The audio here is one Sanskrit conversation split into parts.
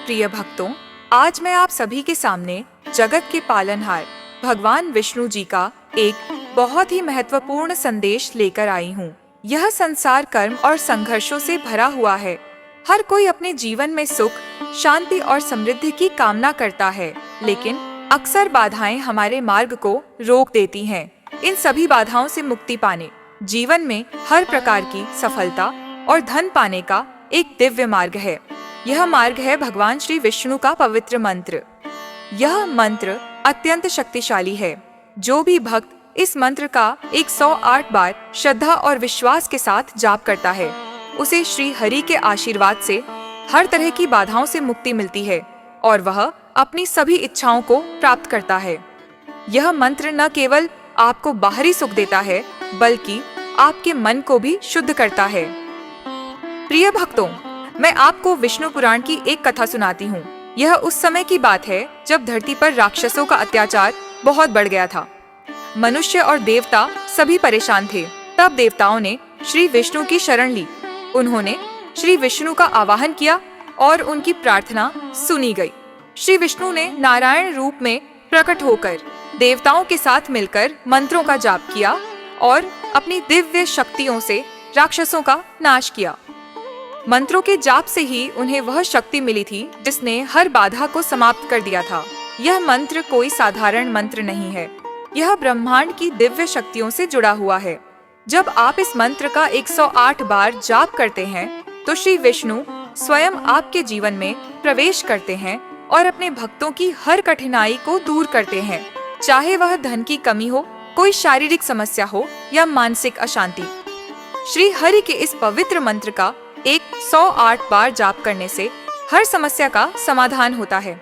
प्रिय भक्तों, आज मैं आप सभी के सामने जगत के पालनहार भगवान विष्णु जी का एक बहुत ही महत्वपूर्ण संदेश लेकर आई हूँ। यह संसार कर्म और संघर्षों से भरा हुआ है। हर कोई अपने जीवन में सुख, शांति और समृद्धि की कामना करता है, लेकिन अक्सर बाधाएं हमारे मार्ग को रोक देती हैं। इन सभी बाधाओं से मुक्ति पाने जीवन में हर प्रकार की सफलता और धन पाने का एक दिव्य मार्ग है। यह मार्ग है भगवान श्री विष्णु का पवित्र मंत्र। यह मंत्र अत्यंत शक्तिशाली है। जो भी भक्त इस मंत्र का 108 बार श्रद्धा और विश्वास के साथ जाप करता है, उसे श्री हरि के आशीर्वाद से हर तरह की बाधाओं से मुक्ति मिलती है और वह अपनी सभी इच्छाओं को प्राप्त करता है। यह मंत्र न केवल आपको बाहरी सुख देता है, बल्कि आपके मन को भी शुद्ध करता है। प्रिय भक्तों, मैं आपको विष्णु पुराण की एक कथा सुनाती हूँ। यह उस समय की बात है जब धरती पर राक्षसों का अत्याचार बहुत बढ़ गया था। मनुष्य और देवता सभी परेशान थे। तब देवताओं ने श्री विष्णु की शरण ली। उन्होंने श्री विष्णु का आवाहन किया और उनकी प्रार्थना सुनी गई। श्री विष्णु ने नारायण रूप में प्रकट होकर देवताओं के साथ मिलकर मंत्रों का जाप किया और अपनी दिव्य शक्तियों से राक्षसों का नाश किया। मंत्रों के जाप से ही उन्हें वह शक्ति मिली थी जिसने हर बाधा को समाप्त कर दिया था। यह मंत्र कोई साधारण मंत्र नहीं है। यह ब्रह्मांड की दिव्य शक्तियों से जुड़ा हुआ है। जब आप इस मंत्र का 108 बार जाप करते हैं, तो श्री विष्णु स्वयं आपके जीवन में प्रवेश करते हैं और अपने भक्तों की हर कठिनाई को दूर करते हैं, चाहे वह धन की कमी हो, कोई शारीरिक समस्या हो या मानसिक अशांति। श्री हरि के इस पवित्र मंत्र का 108 बार जाप करने से हर समस्या का समाधान होता है।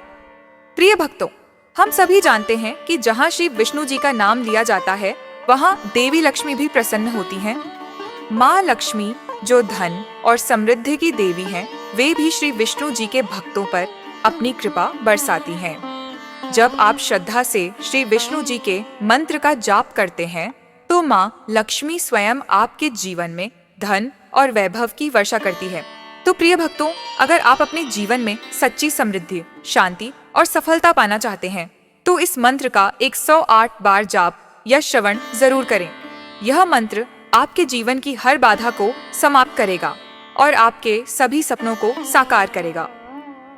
प्रिय भक्तों, हम सभी जानते हैं कि जहाँ श्री विष्णु जी का नाम लिया जाता है, वहाँ देवी लक्ष्मी भी प्रसन्न होती हैं। माँ लक्ष्मी, जो धन और समृद्धि की देवी हैं, वे भी श्री विष्णु जी के भक्तों पर अपनी कृपा बरसाती हैं। जब आप श्रद्धा से श्री विष्णु जी के मंत्र का जाप करते हैं, तो माँ लक्ष्मी स्वयं आपके जीवन में धन और वैभव की वर्षा करती है। तो प्रिय भक्तों, अगर आप अपने जीवन में सच्ची समृद्धि, शांति और सफलता पाना चाहते हैं, तो इस मंत्र का 108 बार जाप या श्रवण जरूर करें। यह मंत्र आपके जीवन की हर बाधा को समाप्त करेगा और आपके सभी सपनों को साकार करेगा।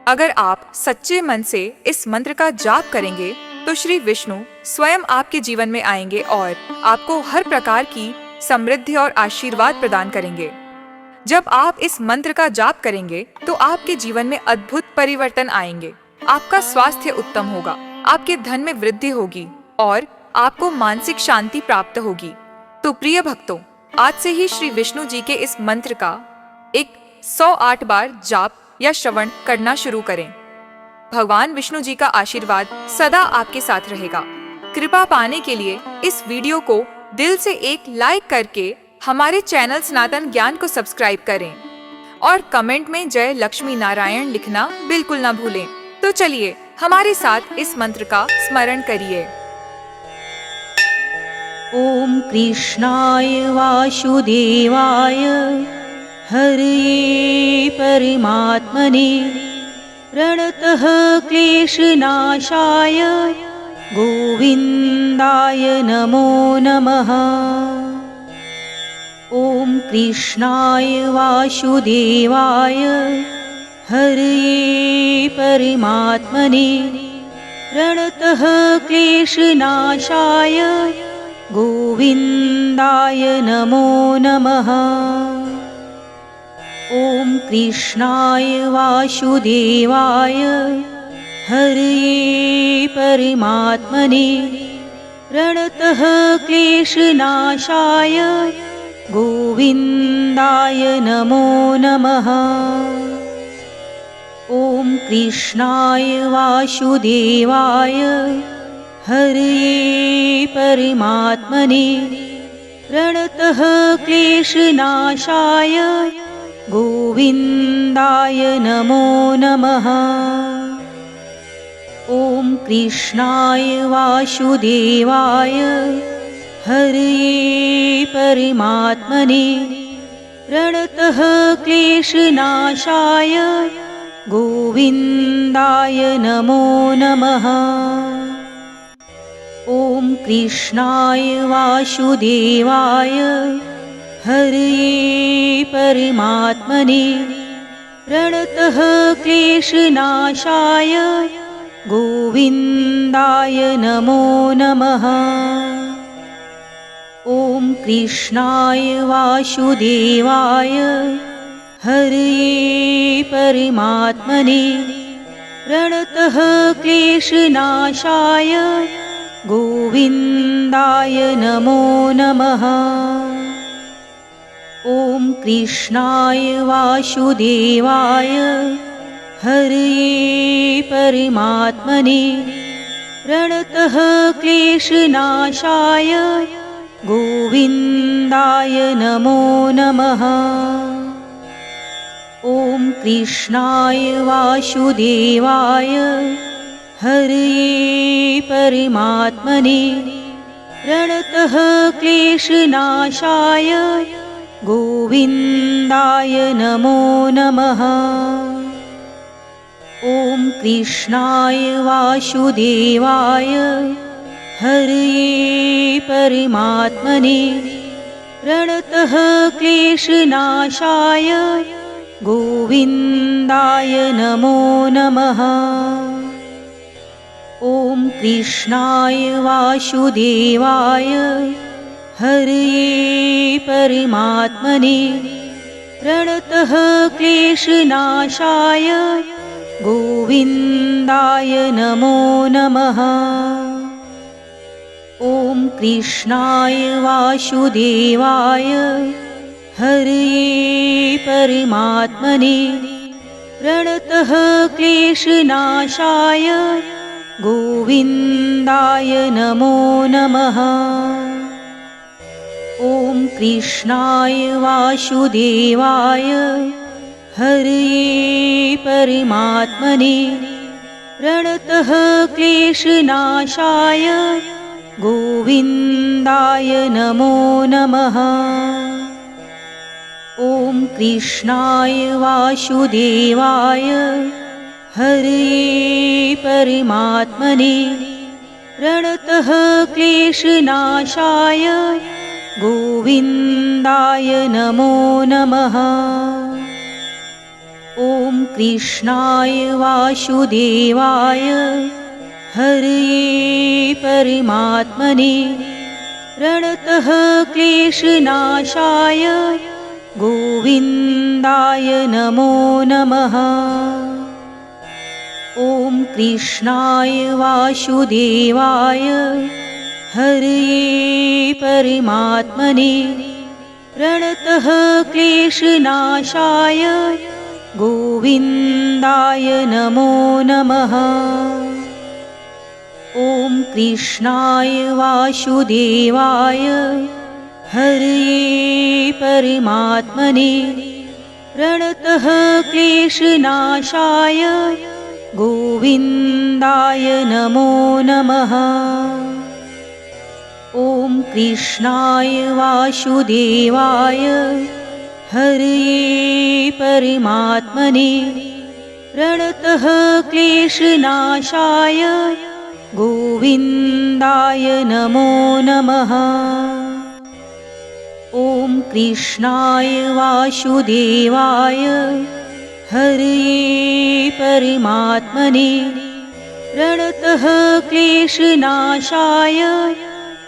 अगर आप सच्चे मन से इस मंत्र का जाप करेंगे, तो श्री विष्णु स्वयं आपके जीवन में आएंगे और आपको हर प्रकार की समृद्धि और आशीर्वाद प्रदान करेंगे। जब आप इस मंत्र का जाप करेंगे, तो आपके जीवन में अद्भुत परिवर्तन आएंगे। आपका स्वास्थ्य उत्तम होगा, आपके धन में वृद्धि होगी और आपको मानसिक शांति प्राप्त होगी। तो प्रिय भक्तों, आज से ही श्री विष्णु जी के इस मंत्र का 108 बार जाप या श्रवण करना शुरू करें। भगवान विष्णु जी का आशीर्वाद सदा आपके साथ रहेगा। कृपा पाने के लिए इस वीडियो को दिल से एक लाइक करके हमारे चैनल सनातन ज्ञान को सब्सक्राइब करें और कमेंट में जय लक्ष्मी नारायण लिखना बिल्कुल ना भूलें। तो चलिए हमारे साथ इस मंत्र का स्मरण करिए। ओम कृष्णाय वासुदेवाय हरये परमात्मने प्रणतः क्लेशनाशाय गोविन्दाय नमो नमः। ओम कृष्णाय वासुदेवाय हरये परमात्मने प्रणतः क्लेशनाशाय गोविन्दाय नमो नमः। ओम कृष्णाय वासुदेवाय हरये परमात्मने प्रणतः क्लेशनाशाय गोविन्दाय नमो नमः। ओम कृष्णाय वासुदेवाय हरये परमात्मने प्रणतः क्लेशनाशाय गोविन्दाय नमो नमः। ओम कृष्णाय वासुदेवाय हरये परमात्मने प्रणतः क्लेशनाशाय गोविन्दाय नमो नमः। ॐ कृष्णाय वासुदेवाय हरये परमात्मने प्रणतः क्लेशनाशाय गोविन्दाय नमो नमः। ॐ कृष्णाय वासुदेवाय हरये परमात्मने प्रणतः क्लेशनाशाय गोविन्दाय नमो नमः। ॐ कृष्णाय वासुदेवाय हरये परमात्मने प्रणतः क्लेशनाशाय गोविन्दाय नमो नमः। ॐ कृष्णाय वासुदेवाय हरये परमात्मने प्रणतः क्लेशनाशाय गोविन्दाय नमो नमः। ॐ कृष्णाय वासुदेवाय हरये परमात्मने प्रणतः क्लेशनाशाय गोविन्दाय नमो नमः। ॐ कृष्णाय वासुदेवाय हरये परमात्मने प्रणतः क्लेशनाशाय गोविन्दाय नमो नमः। ॐ कृष्णाय वासुदेवाय हरये परमात्मने प्रणतः क्लेशनाशाय गोविन्दाय नमो नमः। ॐ कृष्णाय वासुदेवाय हरये परमात्मने प्रणतः क्लेशनाशाय गोविन्दाय नमो नमः। ॐ कृष्णाय वासुदेवाय हरये परमात्मने प्रणतः क्लेशनाशाय गोविन्दाय नमो नमः। ॐ कृष्णाय वासुदेवाय हरये परमात्मने प्रणतः क्लेशनाशाय गोविन्दाय नमो नमः। ॐ कृष्णाय वासुदेवाय हरये परमात्मने प्रणतः क्लेशनाशाय गोविन्दाय नमो नमः। ॐ कृष्णाय वासुदेवाय हरये परमात्मने प्रणतः क्लेशनाशाय गोविन्दाय नमो नमः। ॐ कृष्णाय वासुदेवाय हरये परमात्मने प्रणतः क्लेशनाशाय गोविन्दाय नमो नमः। ॐ कृष्णाय वासुदेवाय हरये परमात्मने प्रणतः क्लेशनाशाय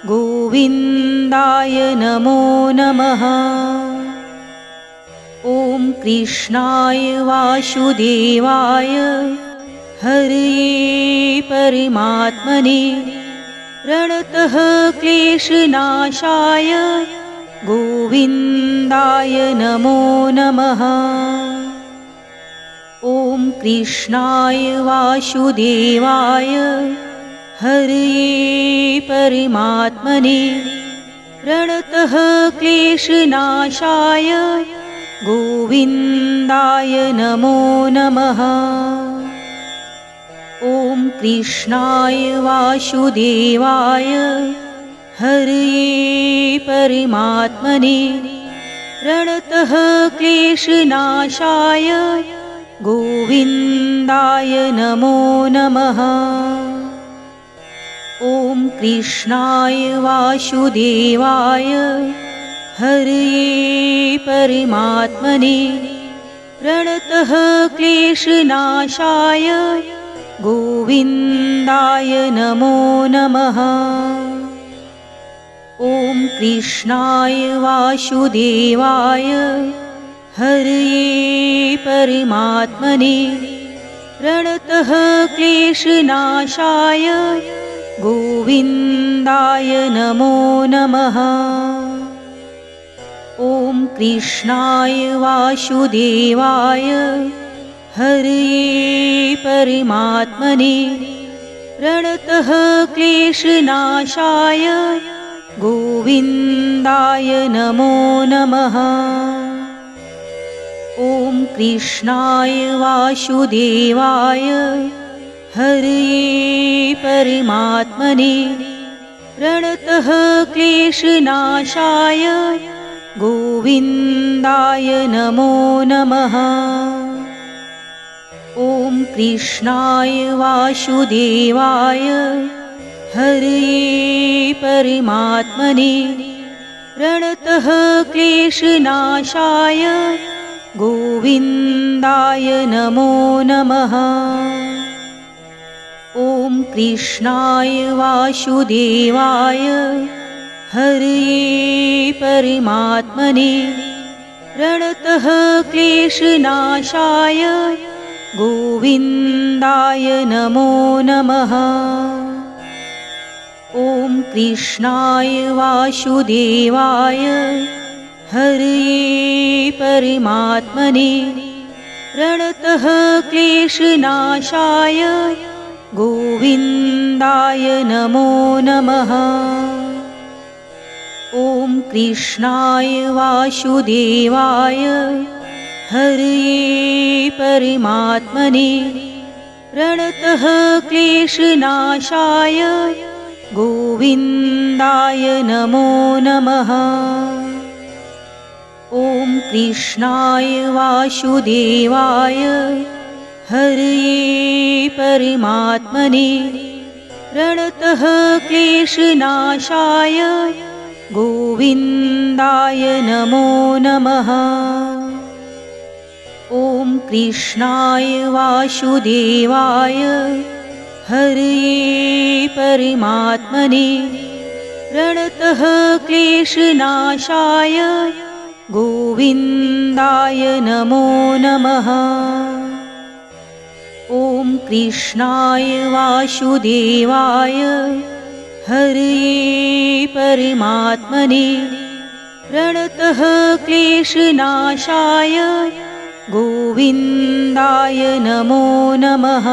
गोविन्दाय नमो नमः। ॐ कृष्णाय वासुदेवाय हरये परमात्मने प्रणतः क्लेशनाशाय गोविन्दाय नमो नमः। ॐ कृष्णाय वासुदेवाय हरये परमात्मने प्रणतः क्लेशनाशाय गोविन्दाय नमो नमः। ॐ कृष्णाय वासुदेवाय हरये परमात्मने प्रणतः क्लेशनाशाय गोविन्दाय नमो नमः। ॐ कृष्णाय वासुदेवाय हरये परमात्मने प्रणतः क्लेशनाशाय गोविन्दाय नमो नमः। ॐ कृष्णाय वासुदेवाय हरये परमात्मने प्रणतः क्लेशनाशाय गोविन्दाय नमो नमः। ॐ कृष्णाय वासुदेवाय हरये परमात्मने प्रणतः क्लेशनाशाय गोविन्दाय नमो नमः। ॐ कृष्णाय वासुदेवाय हरये परमात्मने प्रणतः क्लेशनाशाय गोविन्दाय नमो नमः। ॐ कृष्णाय वासुदेवाय हरये परमात्मने प्रणतः क्लेशनाशाय गोविन्दाय नमो नमः। ॐ कृष्णाय वासुदेवाय हरये परमात्मने प्रणतः क्लेशनाशाय गोविन्दाय नमो नमः। ॐ कृष्णाय वासुदेवाय हरये परमात्मने प्रणतः क्लेशनाशाय गोविन्दाय नमो नमः। ॐ कृष्णाय वासुदेवाय हरये परमात्मने प्रणतः क्लेशनाशाय गोविन्दाय नमो नमः। ॐ कृष्णाय वासुदेवाय हरये परमात्मने प्रणतः क्लेशनाशाय गोविन्दाय नमो नमः। ॐ कृष्णाय वासुदेवाय हरये परमात्मने प्रणतः क्लेशनाशाय गोविन्दाय नमो नमः। ॐ कृष्णाय वासुदेवाय हरये परमात्मने प्रणतः क्लेशनाशाय गोविन्दाय नमो नमः।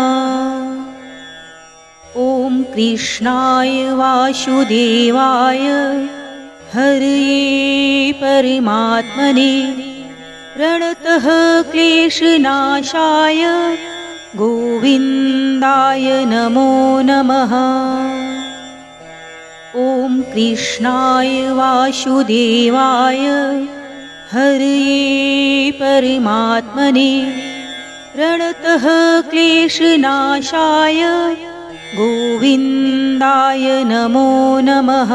ॐ कृष्णाय वासुदेवाय हरये परमात्मने प्रणतः क्लेशनाशाय गोविन्दाय नमो नमः। ॐ कृष्णाय वासुदेवाय हरये परमात्मने प्रणतः क्लेशनाशाय गोविन्दाय नमो नमः।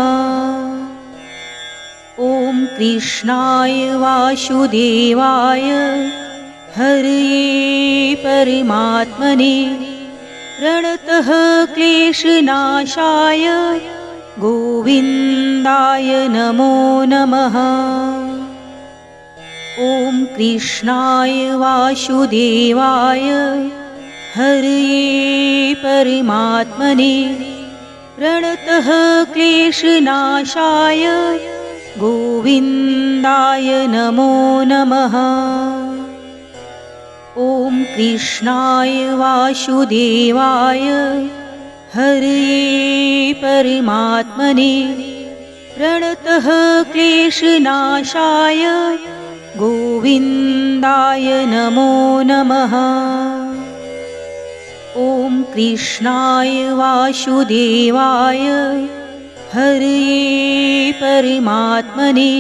ॐ कृष्णाय वासुदेवाय हरये परमात्मने प्रणतः क्लेशनाशाय गोविन्दाय नमो नमः। ॐ कृष्णाय वासुदेवाय हरये परमात्मने प्रणतः क्लेशनाशाय गोविन्दाय नमो नमः। ॐ कृष्णाय वासुदेवाय हरये परमात्मने प्रणतः क्लेशनाशाय गोविन्दाय नमो नमः। ॐ कृष्णाय वासुदेवाय हरये परमात्मने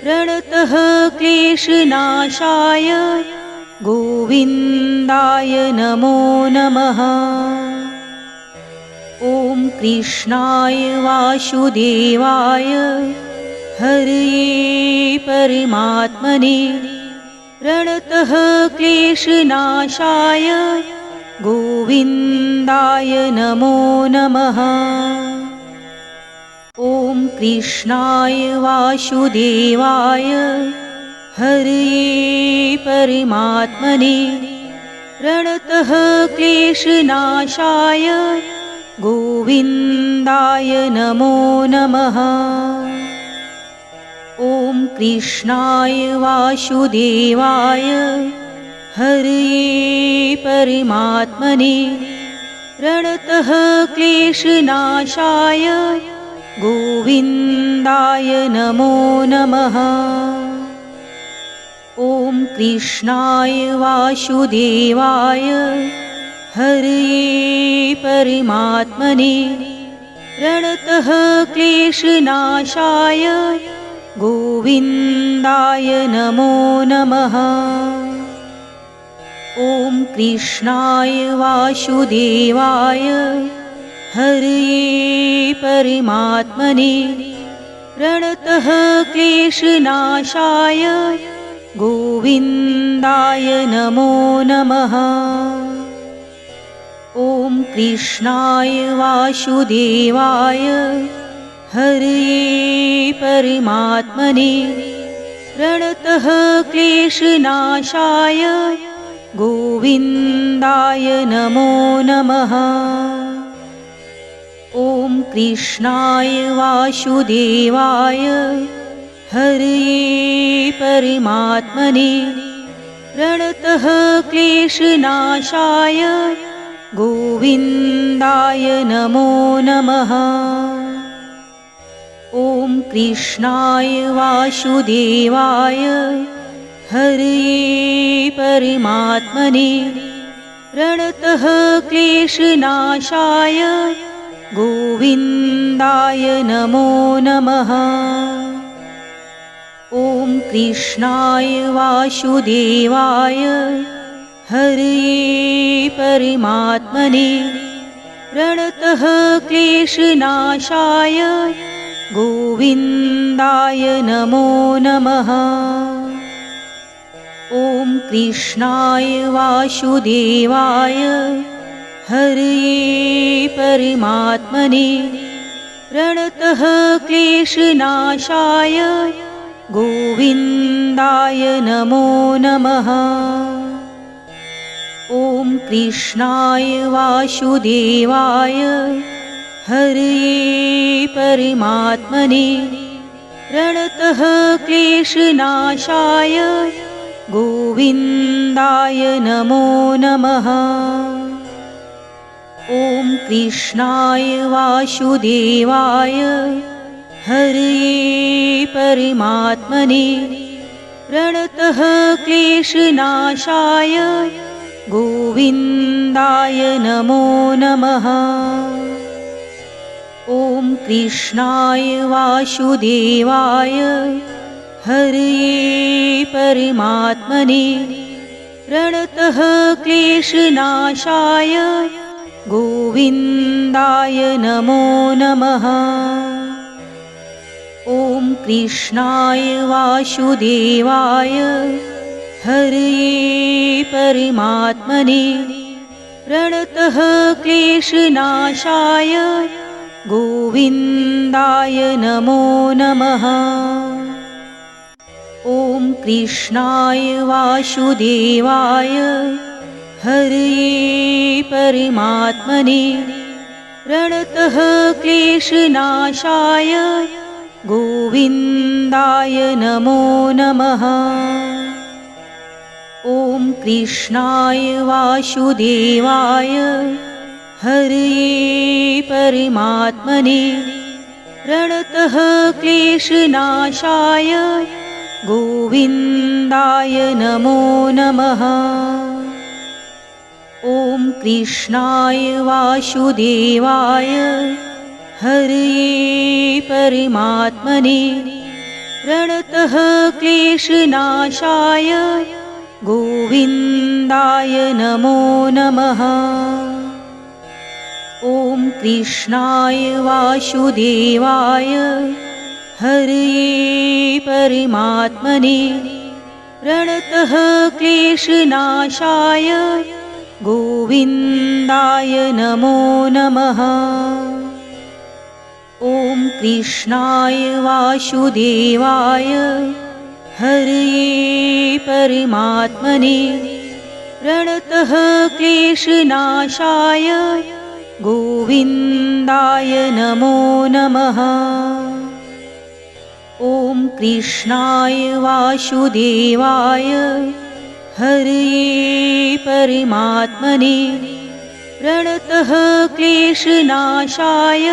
प्रणतः क्लेशनाशाय गोविन्दाय नमो नमः। ॐ कृष्णाय वासुदेवाय हरये परमात्मने प्रणतः क्लेशनाशाय गोविन्दाय नमो नमः। ॐ कृष्णाय वासुदेवाय हरये परमात्मने प्रणतः क्लेशनाशाय गोविन्दाय नमो नमः। ॐ कृष्णाय वासुदेवाय हरये परमात्मने प्रणतः क्लेशनाशाय गोविन्दाय नमो नमः। ॐ कृष्णाय वासुदेवाय हरये परमात्मने प्रणतः क्लेशनाशाय गोविन्दाय नमो नमः। ॐ कृष्णाय वासुदेवाय हरये परमात्मने प्रणतः क्लेशनाशाय गोविन्दाय नमो नमः। ॐ कृष्णाय वासुदेवाय हरये परमात्मने प्रणतः क्लेशनाशाय गोविन्दाय नमो नमः। ॐ कृष्णाय वासुदेवाय हरये परमात्मने प्रणतः क्लेशनाशाय गोविन्दाय नमो नमः। ॐ कृष्णाय वासुदेवाय हरये परमात्मने प्रणतः क्लेशनाशाय गोविन्दाय नमो नमः। ॐ कृष्णाय वासुदेवाय हरये परमात्मने प्रणतः क्लेशनाशाय गोविन्दाय नमो नमः। ॐ कृष्णाय वासुदेवाय हरये परमात्मने प्रणतः क्लेशनाशाय गोविन्दाय नमो नमः। ॐ कृष्णाय वासुदेवाय हरये परमात्मने प्रणतः क्लेशनाशाय गोविन्दाय नमो नमः। ॐ कृष्णाय वासुदेवाय हरये परमात्मने प्रणतः क्लेशनाशाय गोविन्दाय नमो नमः। ॐ कृष्णाय वासुदेवाय हरये परमात्मने प्रणतः क्लेशनाशाय गोविन्दाय नमो नमः। ॐ कृष्णाय वासुदेवाय हरये परमात्मने प्रणतः क्लेशनाशाय गोविन्दाय नमो नमः। ॐ कृष्णाय वासुदेवाय हरये परमात्मने प्रणतः क्लेशनाशाय गोविन्दाय नमो नमः। ॐ कृष्णाय वासुदेवाय हरये परमात्मने प्रणतः क्लेशनाशाय गोविन्दाय नमो नमः। ॐ कृष्णाय वासुदेवाय हरये परमात्मने प्रणतः क्लेशनाशाय गोविन्दाय गोविन्दाय नमो नमः। ॐ कृष्णाय वासुदेवाय हरये परमात्मने प्रणतः क्लेशनाशाय गोविन्दाय नमो नमः। ॐ कृष्णाय वासुदेवाय हरये परमात्मने प्रणतः क्लेशनाशाय गोविन्दाय नमो नमः। ॐ कृष्णाय वासुदेवाय हरये परमात्मने प्रणतः क्लेशनाशाय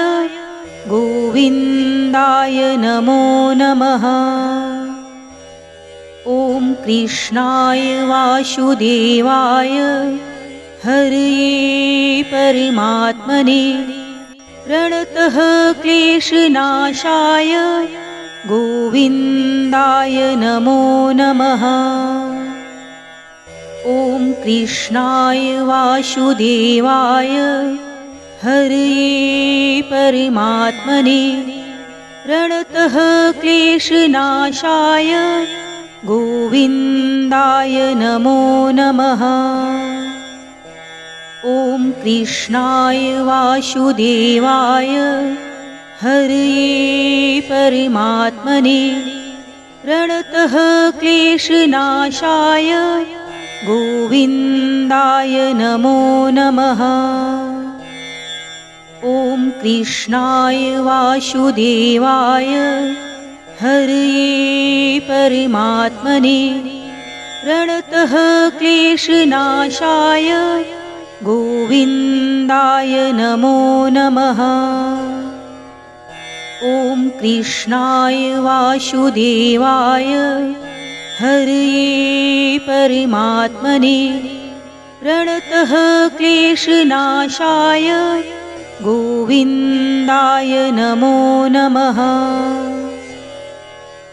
गोविन्दाय नमो नमः। ॐ कृष्णाय वासुदेवाय हरये परमात्मने प्रणतः क्लेशनाशाय गोविन्दाय नमो नमः। ॐ कृष्णाय वासुदेवाय हरये परमात्मने प्रणतः क्लेशनाशाय गोविन्दाय नमो नमः। ॐ कृष्णाय वासुदेवाय हरये परमात्मने प्रणतः क्लेशनाशाय गोविन्दाय नमो नमः। ॐ कृष्णाय वासुदेवाय हरये परमात्मने प्रणतः क्लेशनाशाय गोविन्दाय नमो नमः। ॐ कृष्णाय वासुदेवाय हरये परमात्मने प्रणतः क्लेशनाशाय गोविन्दाय नमो नमः।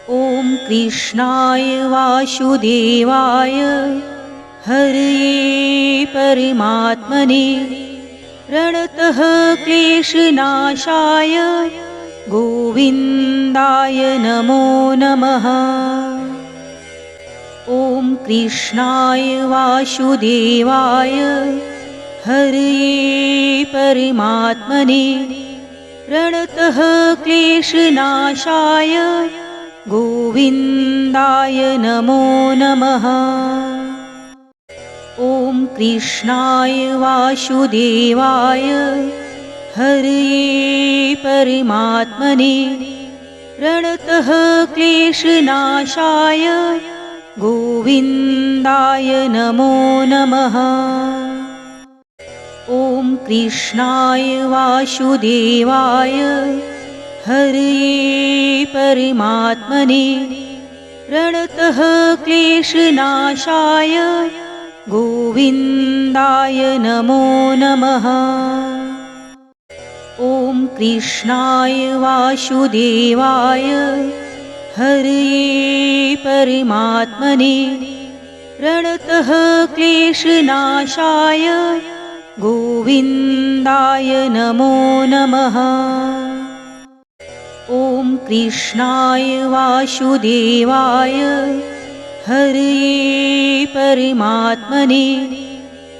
ॐ कृष्णाय वासुदेवाय हरये परमात्मने प्रणतः क्लेशनाशाय गोविन्दाय नमो नमः। ॐ कृष्णाय वासुदेवाय हरये परमात्मने प्रणतः क्लेशनाशाय गोविन्दाय नमो नमः। ॐ कृष्णाय वासुदेवाय हरये परमात्मने प्रणतः क्लेशनाशाय गोविन्दाय नमो नमः। ॐ कृष्णाय वासुदेवाय हरये परमात्मने प्रणतः क्लेशनाशाय गोविन्दाय नमो नमः। ॐ कृष्णाय वासुदेवाय हरये परमात्मने प्रणतः क्लेशनाशाय गोविन्दाय नमो नमः। ॐ कृष्णाय वासुदेवाय हरये परमात्मने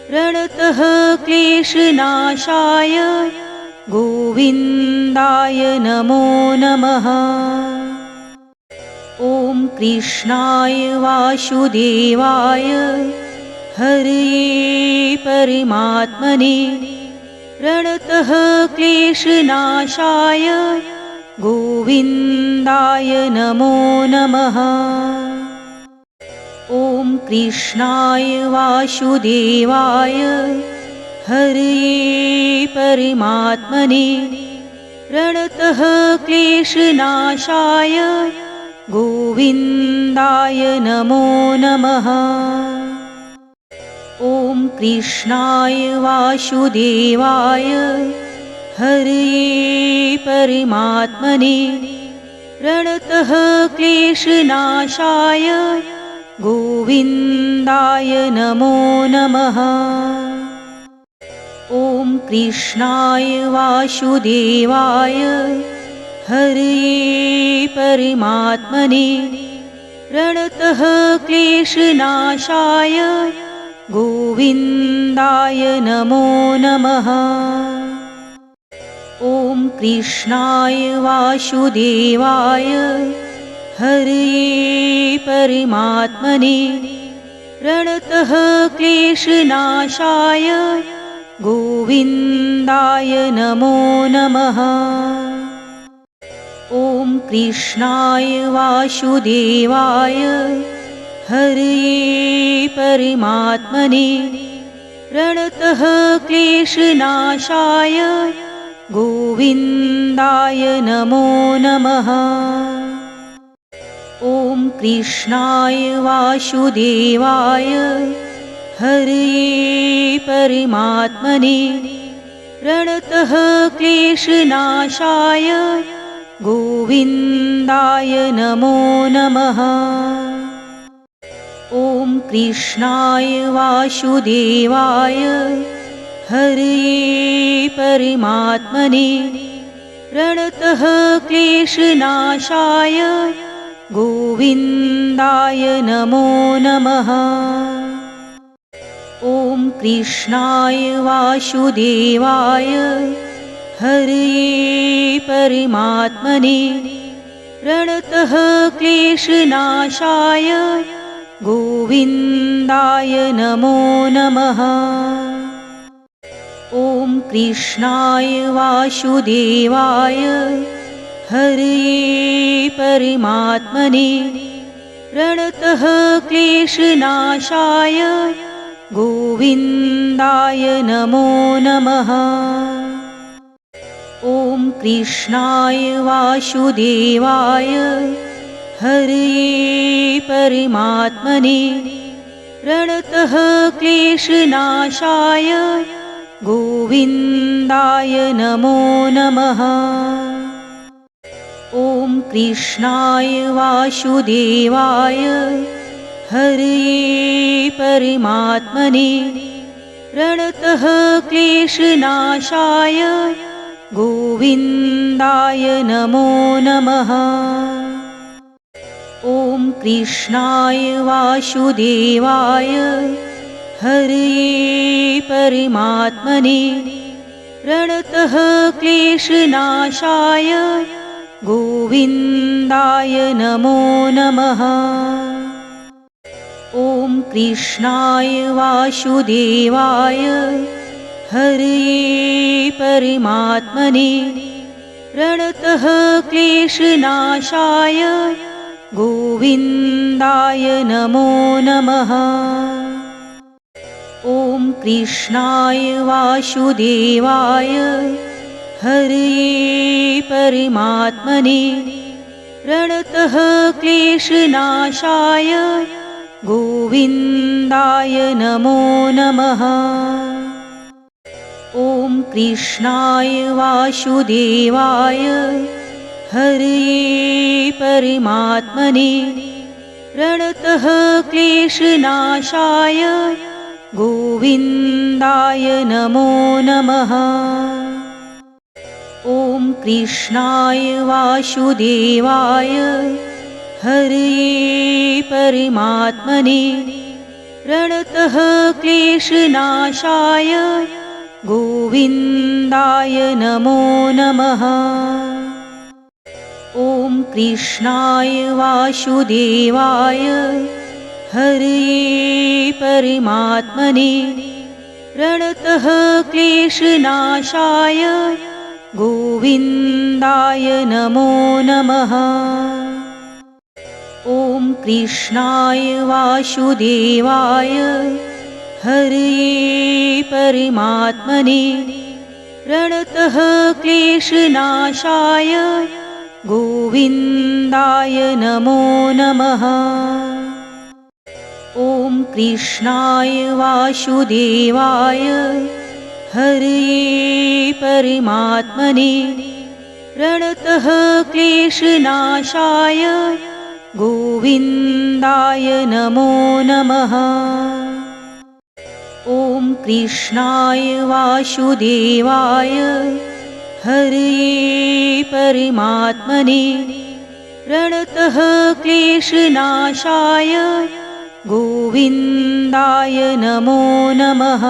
प्रणतः क्लेशनाशाय गोविन्दाय नमो नमः। ॐ कृष्णाय वासुदेवाय हरये परमात्मने प्रणतः क्लेशनाशाय गोविन्दाय नमो नमः। ॐ कृष्णाय वासुदेवाय हरये परमात्मने प्रणतः क्लेशनाशाय गोविन्दाय नमो नमः। ॐ कृष्णाय वासुदेवाय हरये परमात्मने प्रणतः क्लेशनाशाय गोविन्दाय नमो नमः। ॐ कृष्णाय वासुदेवाय हरये परमात्मने प्रणतः क्लेशनाशाय गोविन्दाय नमो नमः। ॐ कृष्णाय वासुदेवाय हरये परमात्मने प्रणतः क्लेशनाशाय गोविन्दाय नमो नमः। ॐ कृष्णाय वासुदेवाय हरये परमात्मने प्रणतः क्लेशनाशाय गोविन्दाय नमो नमः। ॐ कृष्णाय वासुदेवाय हरये परमात्मने प्रणतः क्लेशनाशाय गोविन्दाय नमो नमः। ॐ कृष्णाय वासुदेवाय हरये परमात्मने प्रणतः क्लेशनाशाय गोविन्दाय नमो नमः। ॐ कृष्णाय वासुदेवाय हरये परमात्मने प्रणतः क्लेशनाशाय गोविन्दाय नमो नमः। ॐ कृष्णाय वासुदेवाय हरये परमात्मने प्रणतः क्लेशनाशाय गोविन्दाय नमो नमः। ॐ कृष्णाय वासुदेवाय हरये परमात्मने प्रणतः क्लेशनाशाय गोविन्दाय नमो नमः। ॐ कृष्णाय वासुदेवाय हरये परमात्मने प्रणतः क्लेशनाशाय गोविन्दाय नमो नमः। ॐ कृष्णाय वासुदेवाय हरये परमात्मने प्रणतः क्लेशनाशाय गोविन्दाय नमो नमः। ॐ कृष्णाय वासुदेवाय हरये परमात्मने प्रणतः क्लेशनाशाय गोविन्दाय नमो नमः। ॐ कृष्णाय वासुदेवाय हरये परमात्मने प्रणतः क्लेशनाशाय गोविन्दाय नमो नमः। ॐ कृष्णाय वासुदेवाय हरये परमात्मने प्रणतः क्लेशनाशाय गोविन्दाय नमो नमः। ॐ कृष्णाय वासुदेवाय हरये परमात्मने प्रणतः क्लेशनाशाय गोविन्दाय नमो नमः। ॐ कृष्णाय वासुदेवाय हरये परमात्मने प्रणतः क्लेशनाशाय गोविन्दाय नमो नमः। ॐ कृष्णाय वासुदेवाय हरये परमात्मने प्रणतः क्लेशनाशाय गोविन्दाय नमो नमः। ॐ कृष्णाय वासुदेवाय हरये परमात्मने प्रणतः क्लेशनाशाय गोविन्दाय नमो नमः। ॐ कृष्णाय वासुदेवाय हरये परमात्मने प्रणतः क्लेशनाशाय गोविन्दाय नमो नमः।